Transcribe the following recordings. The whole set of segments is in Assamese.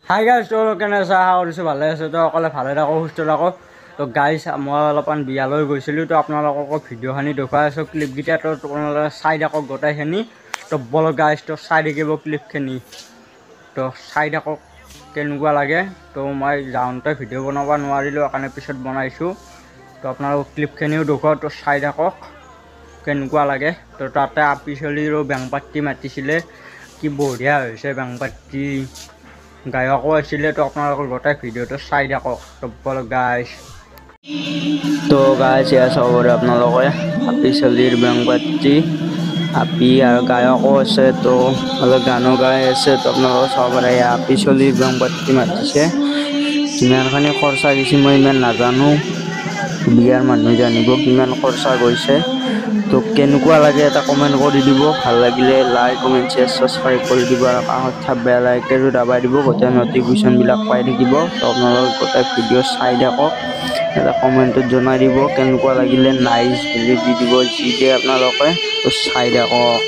হাই গাইজ, কেনে আছে? আশা কৰিছোঁ ভালে আছে। তো অকলে ভালে থাকোঁ, সুস্থ থাকোঁ। তো গাইজ, মই অলপমান বিয়ালৈ গৈছিলোঁ। তো আপোনালোকক ভিডিঅ'খিনি দেখুৱাই আছোঁ। ক্লিপকেইটা তো তোমালোকে চাই থাকক গোটেইখিনি। তো ব'লক গাইজ, তো চাই থাকিব ক্লিপখিনি। তো চাই থাকক কেনেকুৱা লাগে। তো মই যাওঁতে ভিডিঅ' বনাব নোৱাৰিলোঁ, সেইকাৰণে পিছত বনাইছোঁ। তো আপোনালোকক ক্লিপখিনিও দেখুৱাওঁ, তো চাই থাকক কেনেকুৱা লাগে। তো তাতে আপি চলিৰো বেংপাত্তি মাতিছিলে, কি বঢ়িয়া হৈছে বেংপাত্তি। গায়কো আছিলে। তো আপোনালোকৰ গোটেই ভিডিঅ'টো চাই থাকক। তো ব'লক গাইজ। তো গাইজ, এয়া চাব আপোনালোকে আপি চলিৰ বেংপাত্তি, আপি আৰু গায়কো আছে। তো অলপ গানো গাই আছে। তো আপোনালোকে চাব পাৰে, আপি চলিৰ বেংপাত্তি মাতিছে। কিমানখিনি খৰচা গৈছে মই ইমান নাজানো, বিয়াৰ মানুহে জানিব কিমান খৰচা গৈছে। তো কেনেকুৱা লাগে এটা কমেণ্ট কৰি দিব। ভাল লাগিলে লাইক, কমেণ্ট, শ্বেয়াৰ, ছাবস্ক্ৰাইব কৰি দিব আৰু কাষত থকা বেল আইকনটো দাবাই দিব। গোটেই নটিফিকেশ্যনবিলাক পাই থাকিব। তো আপোনালোকে গোটেই ভিডিঅ' চাই থাকক। এটা কমেণ্টত জনাই দিব কেনেকুৱা লাগিলে, নাইচ বুলি দি দিব যি দিয়ে আপোনালোকে। তো চাই থাকক।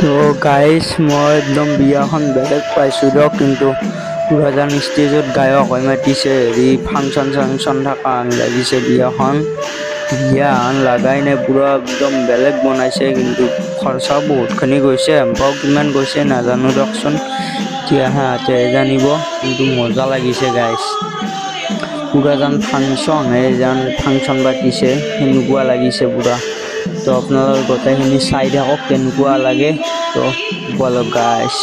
তো গাইজ, মই একদম বিয়াখন বেলেগ পাইছোঁ দিয়ক, কিন্তু পুৰা যেন ষ্টেজত গায়ক হৈ মাতিছে, হেৰি ফাংচন থকা লাগিছে বিয়াখন। বিয়াখন লাগাই নাই, পুৰা একদম বেলেগ বনাইছে, কিন্তু খৰচাও বহুতখিনি গৈছে। এমপাও কিমান গৈছে নাজানো দিয়কচোন, এতিয়া সিহঁতে জানিব। কিন্তু মজা লাগিছে গাইজ, পুৰা যেন ফাংচন পাতিছে সেনেকুৱা লাগিছে পুৰা। তো আপোনালোকে গোটেইখিনি চাই থাকক কেনেকুৱা লাগে। তো ব'লক গাইজ।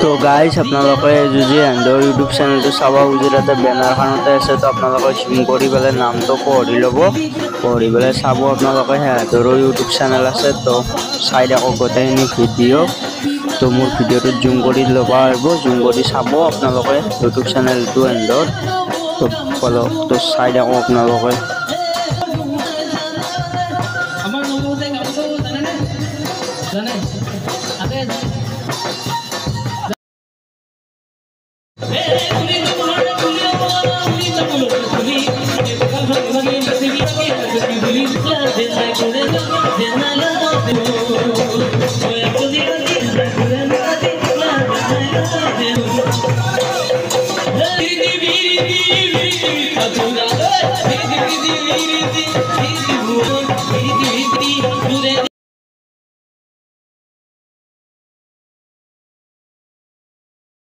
তো গাইজ আপোনালোকে যদি এণ্ডৰ ইউটিউব চেনেলটো চাব খুজি তাতে বেনাৰখনতে আছে তো আপোনালোকে জুম কৰি পেলাই নামটো পঢ়ি ল'ব পঢ়ি পেলাই চাব আপোনালোকে সিহঁতৰো ইউটিউব চেনেল আছে তো চাই থাকক গোটেইখিনি ভিডিঅ' তো মোৰ ভিডিঅ'টো জুম কৰি ল'ব পাৰিব জুম কৰি চাব আপোনালোকে ইউটিউব চেনেলটো এণ্ডৰ তো ফ'ল' তো চাই থাকক আপোনালোকে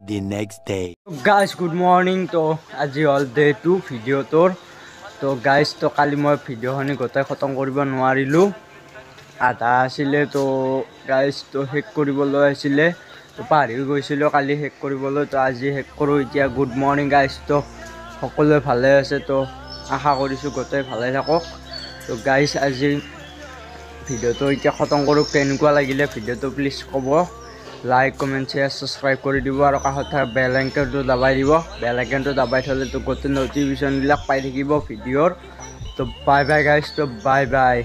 The next day. Guys, good morning. তো আজি হল ডে 2 ভিডিঅ'টোৰ তো গাইজ তো কালি মই ভিডিঅ'খিনি গোটেই খতম কৰিব নোৱাৰিলোঁ আধা আছিলে তো গাইজ তো শেষ কৰিবলৈ আছিলে তো পাহৰি গৈছিলোঁ কালি শেষ কৰিবলৈ তো আজি শেষ কৰোঁ এতিয়া গুড মৰ্ণিং গাইজ তো সকলোৱে ভালে আছে তো আশা কৰিছোঁ গোটেই ভালে থাকক তো গাইজ আজি ভিডিঅ'টো এতিয়া খতম কৰোঁ কেনেকুৱা লাগিলে ভিডিঅ'টো প্লিজ ক'ব লাইক কমেণ্ট শ্বেয়াৰ ছাবস্ক্ৰাইব কৰি দিব আৰু কাষত থকা বেল আইকনটো দবাই দিব বেল আইকনটো দবাই থ'লে তো গোটেই নটিফিকেশ্যনবিলাক পাই থাকিব ভিডিঅ'ৰ তো বাই বাই গাইজ তো বাই বাই